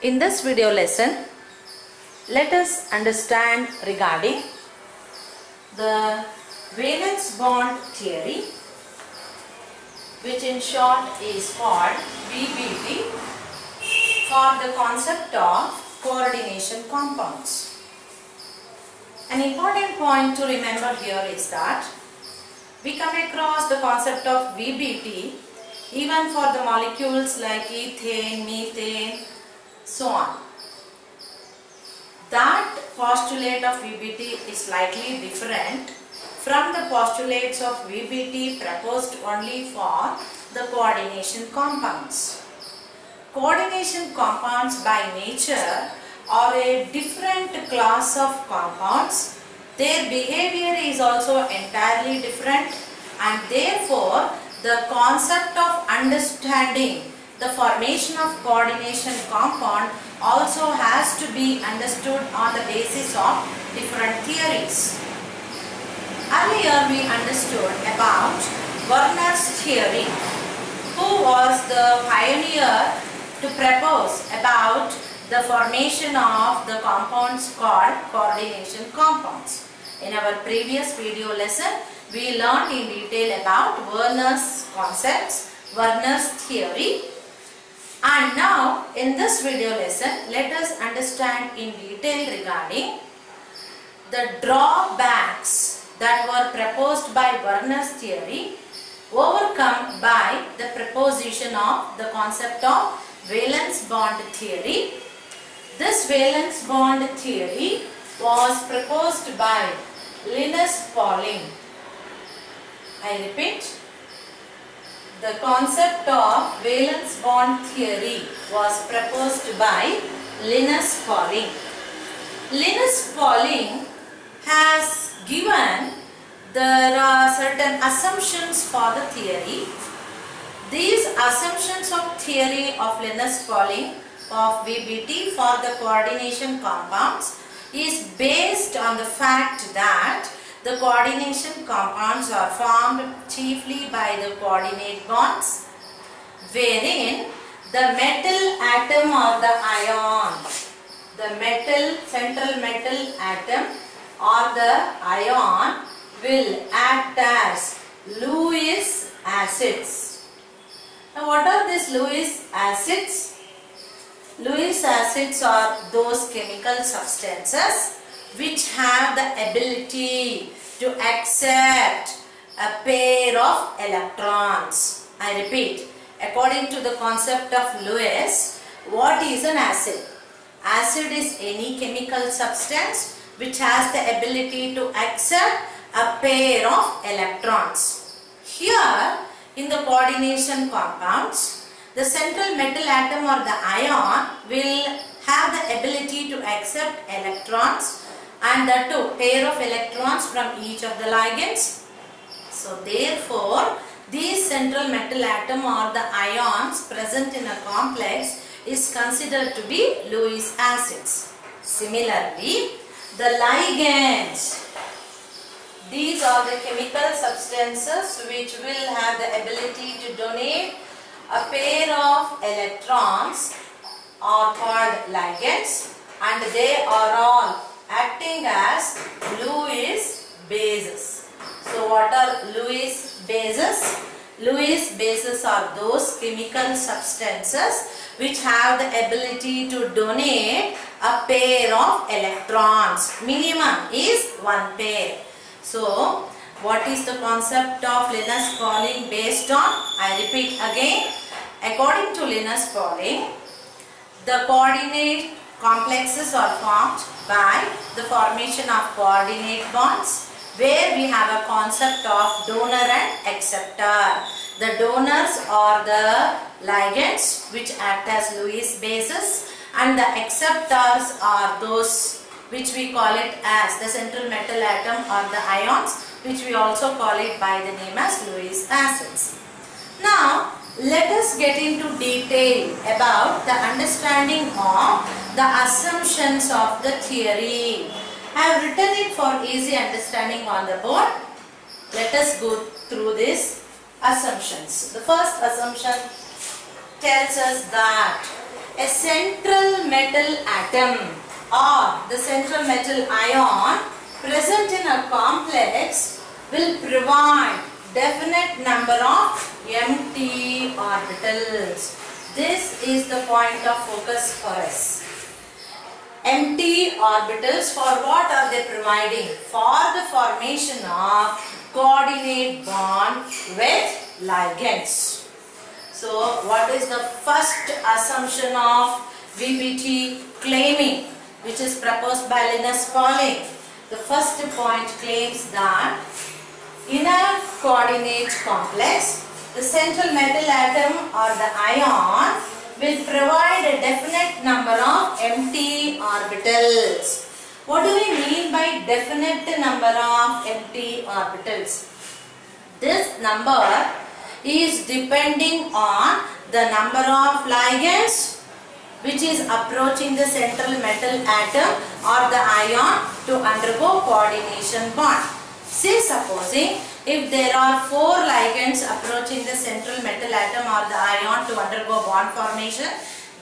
In this video lesson, let us understand regarding the valence bond theory, which in short is called VBT, for the concept of coordination compounds. An important point to remember here is that we come across the concept of VBT even for the molecules like ethane, methane, so on. That postulate of VBT is slightly different from the postulates of VBT proposed only for the coordination compounds. Coordination compounds by nature are a different class of compounds. Their behavior is also entirely different, and therefore the concept of understanding the formation of coordination compound also has to be understood on the basis of different theories. Earlier we understood about Werner's theory, who was the pioneer to propose about the formation of the compounds called coordination compounds. In our previous video lesson, we learned in detail about Werner's concepts, Werner's theory. And now in this video lesson, let us understand in detail regarding the drawbacks that were proposed by Werner's theory overcome by the proposition of the concept of valence bond theory. This valence bond theory was proposed by Linus Pauling. I repeat, the concept of valence bond theory was proposed by Linus Pauling. Linus Pauling has given there are certain assumptions for the theory. These assumptions of theory of Linus Pauling of VBT for the coordination compounds is based on the fact that the coordination compounds are formed chiefly by the coordinate bonds, wherein the metal atom or the ion, the central metal atom or the ion will act as Lewis acids. Now what are these Lewis acids? Lewis acids are those chemical substances which have the ability to accept a pair of electrons. I repeat, according to the concept of Lewis, what is an acid? Acid is any chemical substance which has the ability to accept a pair of electrons. Here, in the coordination compounds, the central metal atom or the ion will have the ability to accept electrons, and that too pair of electrons from each of the ligands. So therefore, these central metal atom or the ions present in a complex is considered to be Lewis acids. Similarly, the ligands, these are the chemical substances which will have the ability to donate a pair of electrons are called ligands, and they are all acting as Lewis bases. So what are Lewis bases? Lewis bases are those chemical substances which have the ability to donate a pair of electrons. Minimum is one pair. So what is the concept of Linus Pauling based on? I repeat again, according to Linus Pauling, the coordinate complexes are formed by the formation of coordinate bonds, where we have a concept of donor and acceptor. The donors are the ligands which act as Lewis bases, and the acceptors are those which we call it as the central metal atom or the ions, which we also call it by the name as Lewis acids. Now let us get into detail about the understanding of the assumptions of the theory. I have written it for easy understanding on the board. Let us go through these assumptions. The first assumption tells us that a central metal atom or the central metal ion present in a complex will provide definite number of empty orbitals. This is the point of focus for us. Empty orbitals, for what are they providing? For the formation of coordinate bond with ligands. So what is the first assumption of VBT claiming, which is proposed by Linus Pauling? The first point claims that in a coordinate complex, the central metal atom or the ion will provide a definite number of empty orbitals. What do we mean by definite number of empty orbitals? This number is depending on the number of ligands which is approaching the central metal atom or the ion to undergo coordination bond. Say supposing if there are 4 ligands approaching the central metal atom or the ion to undergo bond formation,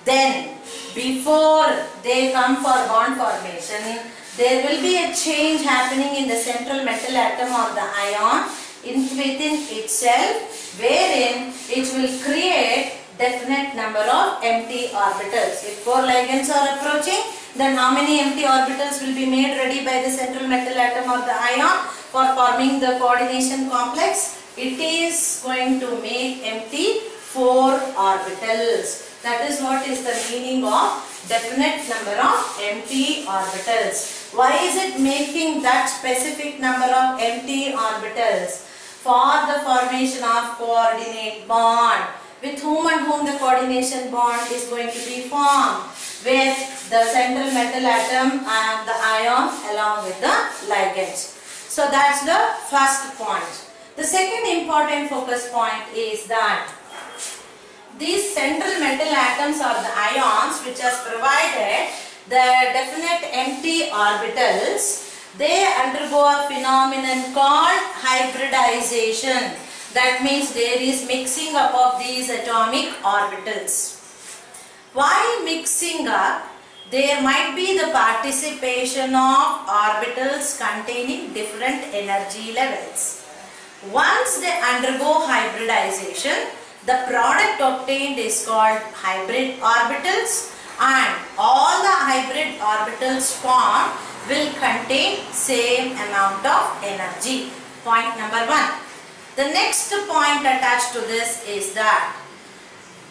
then before they come for bond formation, there will be a change happening in the central metal atom or the ion within itself, wherein it will create definite number of empty orbitals. If 4 ligands are approaching, then how many empty orbitals will be made ready by the central metal atom or the ion for forming the coordination complex? It is going to make empty 4 orbitals. That is what is the meaning of definite number of empty orbitals. Why is it making that specific number of empty orbitals? For the formation of coordinate bond. With whom and whom the coordination bond is going to be formed? With the central metal atom and the ion along with the ligands. So that's the first point. The second important focus point is that these central metal atoms or the ions which has provided the definite empty orbitals, they undergo a phenomenon called hybridization. That means there is mixing up of these atomic orbitals. While mixing up, there might be the participation of orbitals containing different energy levels. Once they undergo hybridization, the product obtained is called hybrid orbitals, and all the hybrid orbitals formed will contain same amount of energy. Point number 1. The next point attached to this is that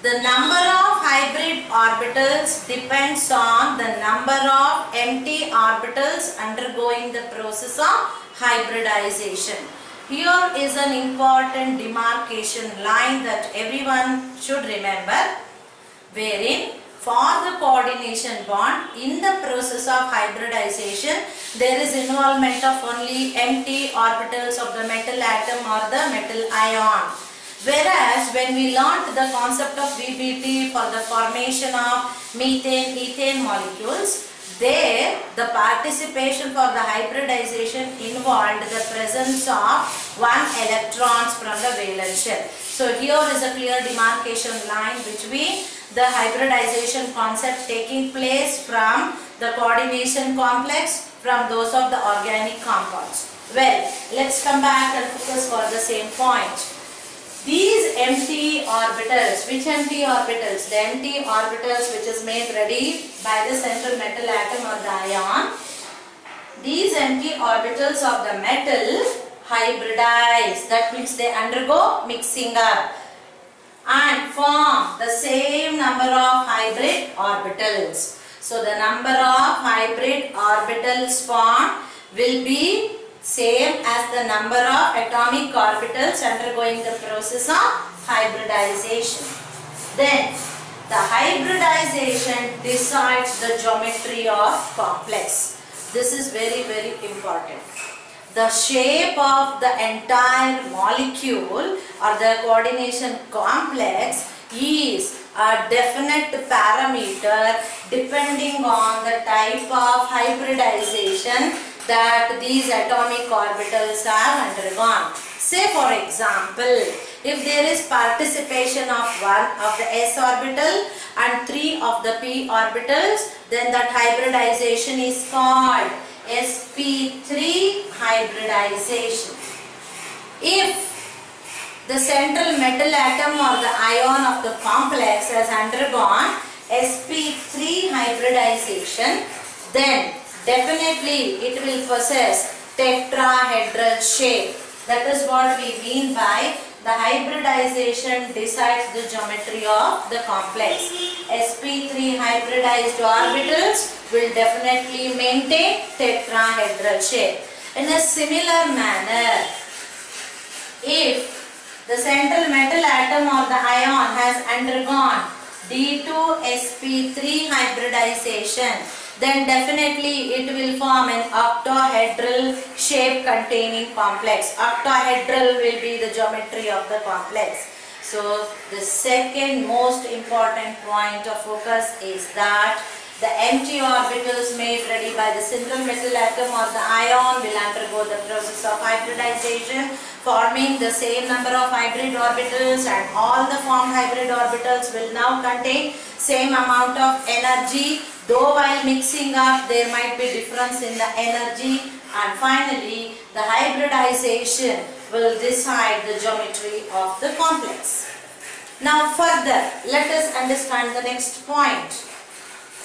the number of hybrid orbitals depends on the number of empty orbitals undergoing the process of hybridization. Here is an important demarcation line that everyone should remember, wherein for the coordination bond, in the process of hybridization, there is involvement of only empty orbitals of the metal atom or the metal ion. Whereas when we learnt the concept of VBT for the formation of methane, ethane molecules, there the participation for the hybridization involved the presence of 1 electrons from the valence shell. So here is a clear demarcation line between the hybridization concept taking place from the coordination complex from those of the organic compounds. Well, let's come back and focus for the same point. These empty orbitals, which empty orbitals? The empty orbitals which is made ready by the central metal atom or the ion. These empty orbitals of the metal hybridize. That means they undergo mixing up and form the same number of hybrid orbitals. So the number of hybrid orbitals formed will be same as the number of atomic orbitals undergoing the process of hybridization. Then the hybridization decides the geometry of complex. This is very, very important. The shape of the entire molecule or the coordination complex is a definite parameter depending on the type of hybridization that these atomic orbitals have undergone. Say for example, if there is participation of 1 of the s orbital and 3 of the p orbitals, then that hybridization is called sp3 hybridization. If the central metal atom or the ion of the complex has undergone sp3 hybridization, then definitely it will possess tetrahedral shape. That is what we mean by the hybridization decides the geometry of the complex. sp3 hybridized orbitals will definitely maintain tetrahedral shape. In a similar manner, if the central metal atom or the ion has undergone D2sp3 hybridization, then definitely it will form an octahedral shape containing complex. Octahedral will be the geometry of the complex. So the second most important point of focus is that the empty orbitals made ready by the central metal atom or the ion will undergo the process of hybridization, forming the same number of hybrid orbitals, and all the formed hybrid orbitals will now contain same amount of energy, though while mixing up there might be difference in the energy, and finally the hybridization will decide the geometry of the complex. Now further, let us understand the next point.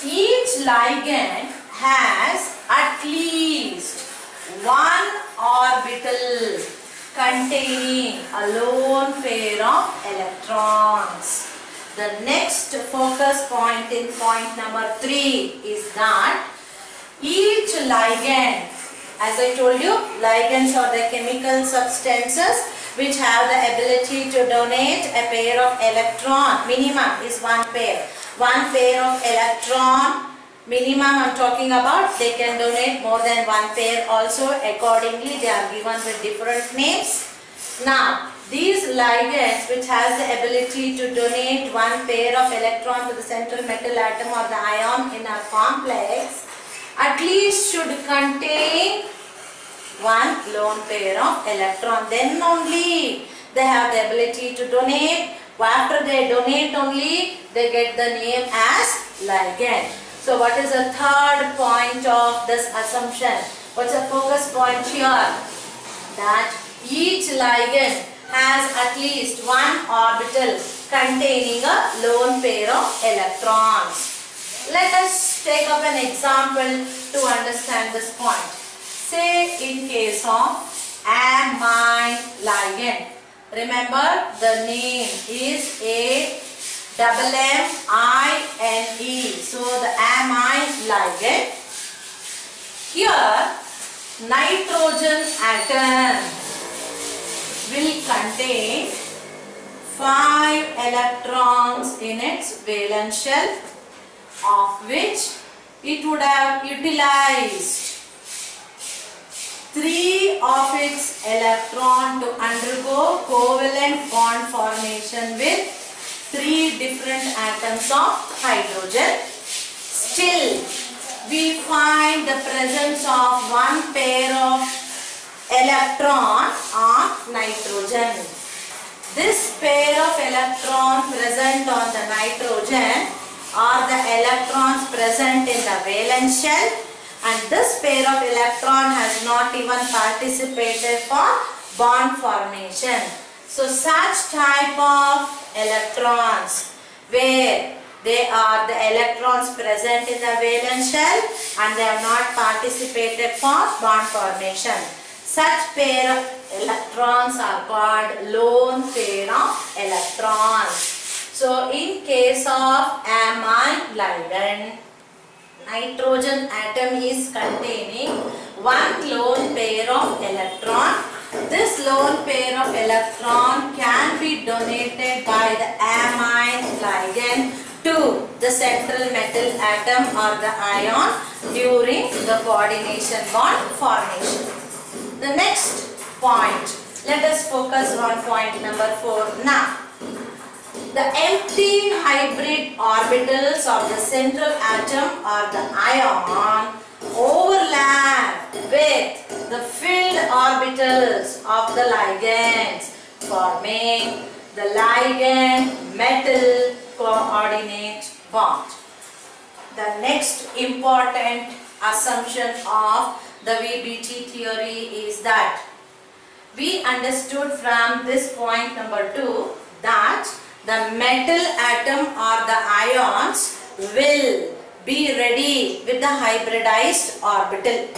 Each ligand has at least one orbital containing a lone pair of electrons. The next focus point in point number 3 is that each ligand, as I told you, ligands are the chemical substances which have the ability to donate a pair of electron. Minimum is one pair. One pair of electron, minimum I am talking about, they can donate more than one pair also. Accordingly, they are given with different names. Now, these ligands which has the ability to donate one pair of electron to the central metal atom or the ion in a complex, at least should contain one lone pair of electron. Then only they have the ability to donate. After they donate only, they get the name as ligand. So what is the third point of this assumption? What's the focus point here? That each ligand has at least one orbital containing a lone pair of electrons. Let us take up an example to understand this point. Say in case of amine ligand. Remember, the name is AMMINE. So the amine ligand. Here, nitrogen atom will contain 5 electrons in its valence shell, of which it would have utilized 3 of its electron to undergo covalent bond formation with 3 different atoms of hydrogen. Still, we find the presence of one pair of electron on nitrogen. This pair of electron present on the nitrogen are the electrons present in the valence shell, and this pair of electron has not even participated for bond formation. So such type of electrons where they are the electrons present in the valence shell and they have not participated for bond formation, such pair of electrons are called lone pair of electrons. So in case of amine ligand, nitrogen atom is containing one lone pair of electron. This lone pair of electron can be donated by the amine ligand to the central metal atom or the ion during the coordination bond formation. The next point, let us focus on point number 4 now. The empty hybrid orbitals of the central atom or the ion overlap with the filled orbitals of the ligands, forming the ligand metal coordinate bond. the next important assumption of the VBT theory is that we understood from this point number 2 that the metal atom or the ions will be ready with the hybridized orbital.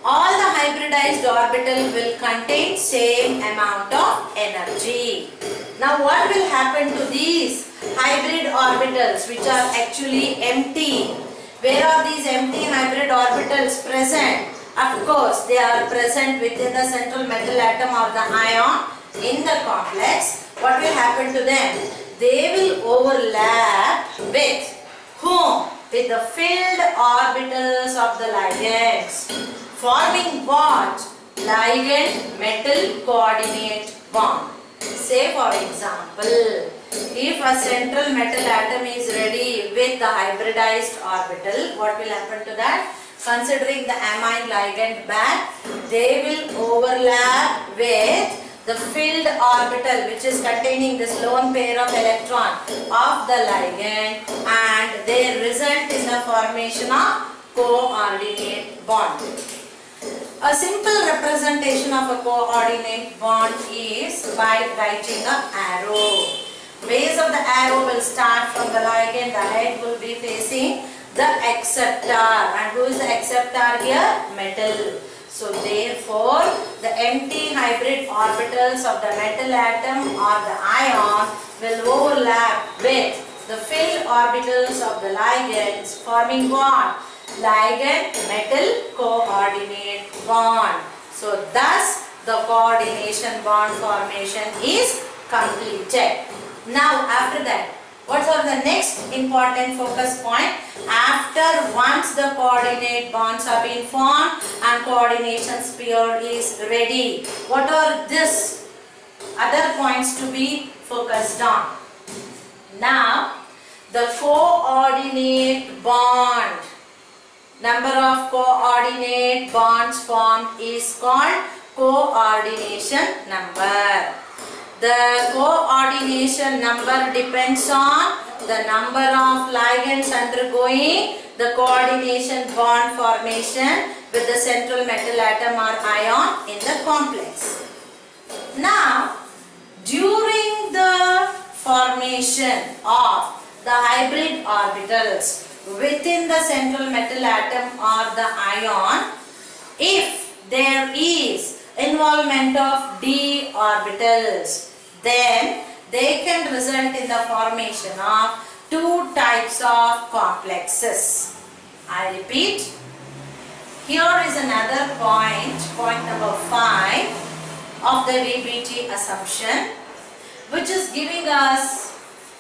All the hybridized orbital will contain same amount of energy. Now what will happen to these hybrid orbitals which are actually empty? Where are these empty hybrid orbitals present? Of course, they are present within the central metal atom or the ion in the complex. What will happen to them? They will overlap with whom? With the filled orbitals of the ligands, forming what? Ligand metal coordinate bond. Say for example, if a central metal atom is ready with the hybridized orbital, what will happen to that? Considering the amine ligand back, they will overlap with the filled orbital which is containing this lone pair of electron of the ligand, and they result in the formation of coordinate bond. A simple representation of a coordinate bond is by writing an arrow. Base of the arrow will start from the ligand, the head will be facing the acceptor, and who is the acceptor here? Metal. So therefore, the empty hybrid orbitals of the metal atom or the ion will overlap with the filled orbitals of the ligands, forming what? Ligand metal coordinate bond. So thus the coordination bond formation is completed. Now after that, what are the next important focus point? After once the coordinate bonds have been formed and coordination sphere is ready, what are these other points to be focused on? Now the coordinate bond, number of coordinate bonds formed is called coordination number. The coordination number depends on the number of ligands undergoing the coordination bond formation with the central metal atom or ion in the complex. Now, during the formation of the hybrid orbitals within the central metal atom or the ion, if there is involvement of d orbitals, then they can result in the formation of two types of complexes. I repeat, here is another point number 5 of the VBT assumption, which is giving us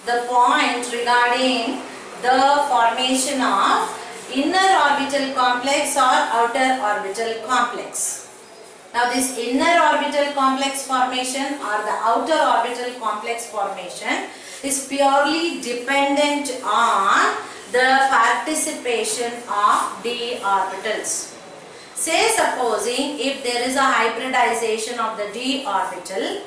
the point regarding the formation of inner orbital complex or outer orbital complex. Now this inner orbital complex formation or the outer orbital complex formation is purely dependent on the participation of d orbitals. Say supposing if there is a hybridization of the d orbital,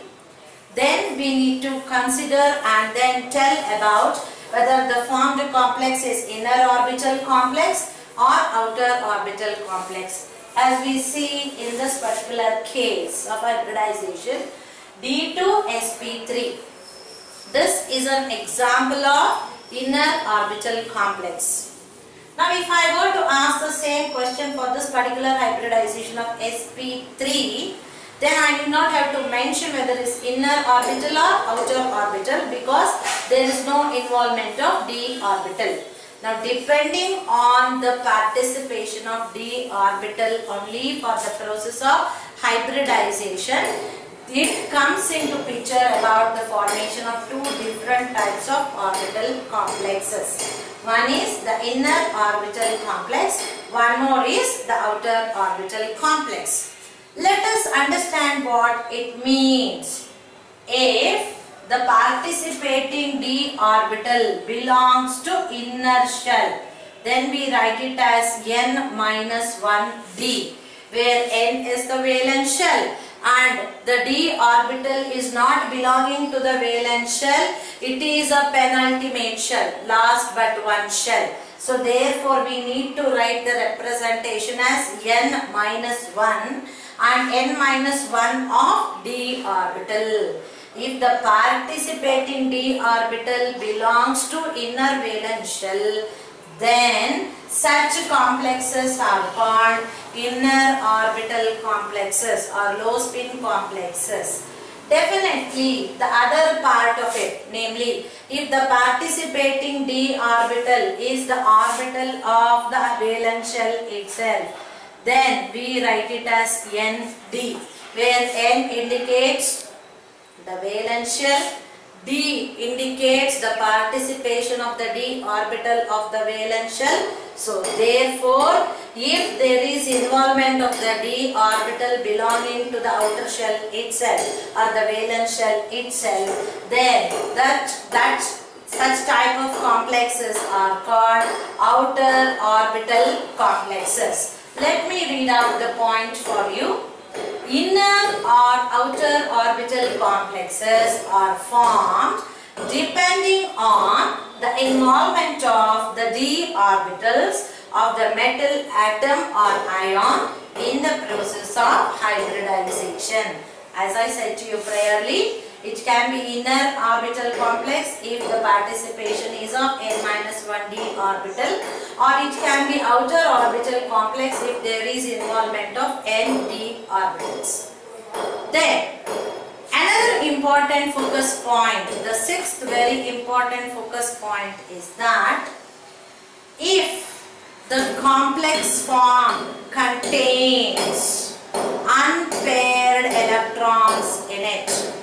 then we need to consider and then tell about whether the formed complex is inner orbital complex or outer orbital complex. As we see in this particular case of hybridization, D2sp3. This is an example of inner orbital complex. Now if I were to ask the same question for this particular hybridization of sp3, then I do not have to mention whether it is inner orbital or outer orbital because there is no involvement of d orbital. Now depending on the participation of d orbital only for the process of hybridization, it comes into picture about the formation of two different types of orbital complexes. One is the inner orbital complex, one more is the outer orbital complex. Let us understand what it means. If the participating d orbital belongs to inner shell, then we write it as n minus 1d, where n is the valence shell and the d orbital is not belonging to the valence shell, it is a penultimate shell, last but one shell. So therefore we need to write the representation as n minus 1 and n minus 1 of d orbital. If the participating d orbital belongs to inner valence shell, then such complexes are called inner orbital complexes or low spin complexes. Definitely the other part of it, namely if the participating d orbital is the orbital of the valence shell itself, then we write it as Nd, where N indicates the valence shell, D indicates the participation of the d orbital of the valence shell. So therefore, if there is involvement of the d orbital belonging to the outer shell itself or the valence shell itself, then such type of complexes are called outer orbital complexes. Let me read out the point for you. Inner or outer orbital complexes are formed depending on the involvement of the d orbitals of the metal atom or ion in the process of hybridization. As I said to you priorly, it can be inner orbital complex if the participation is of n-1d orbital, or it can be outer orbital complex if there is involvement of nd orbitals. Then another important focus point, the sixth very important focus point is that if the complex form contains unpaired electrons in it,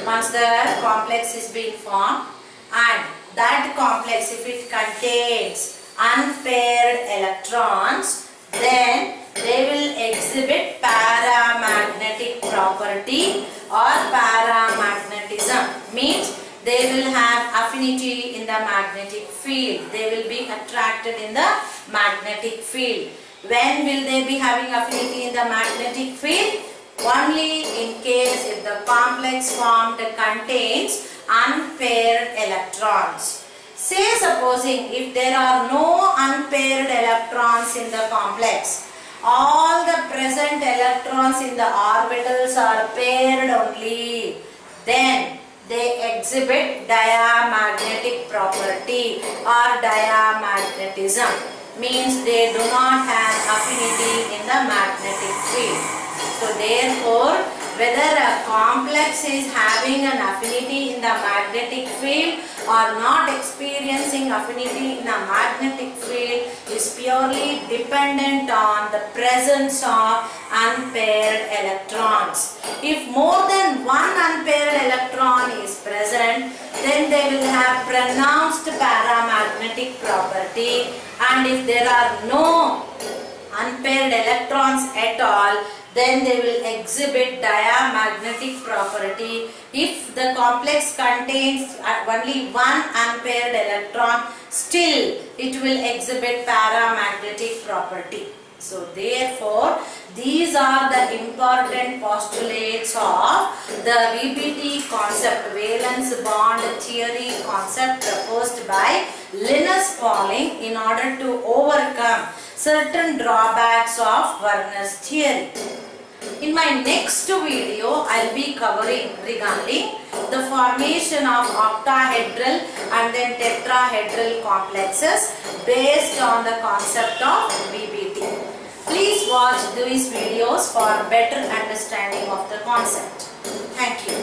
once the complex is being formed and that complex, if it contains unpaired electrons, then they will exhibit paramagnetic property or paramagnetism. Means they will have affinity in the magnetic field. They will be attracted in the magnetic field. When will they be having affinity in the magnetic field? Only in case if the complex formed contains unpaired electrons. Say supposing if there are no unpaired electrons in the complex, all the present electrons in the orbitals are paired only, then they exhibit diamagnetic property or diamagnetism. Means they do not have affinity in the magnetic field. So therefore, whether a complex is having an affinity in the magnetic field or not experiencing affinity in the magnetic field is purely dependent on the presence of unpaired electrons. If more than one unpaired electron is present, then they will have pronounced paramagnetic property, and if there are no unpaired electrons at all, then they will exhibit diamagnetic property. If the complex contains only one unpaired electron, still it will exhibit paramagnetic property. So therefore, these are the important postulates of the VBT concept, valence bond theory concept proposed by Linus Pauling in order to overcome certain drawbacks of Werner's theory. In my next video, I will be covering regarding the formation of octahedral and then tetrahedral complexes based on the concept of VBT. Please watch these videos for better understanding of the concept. Thank you.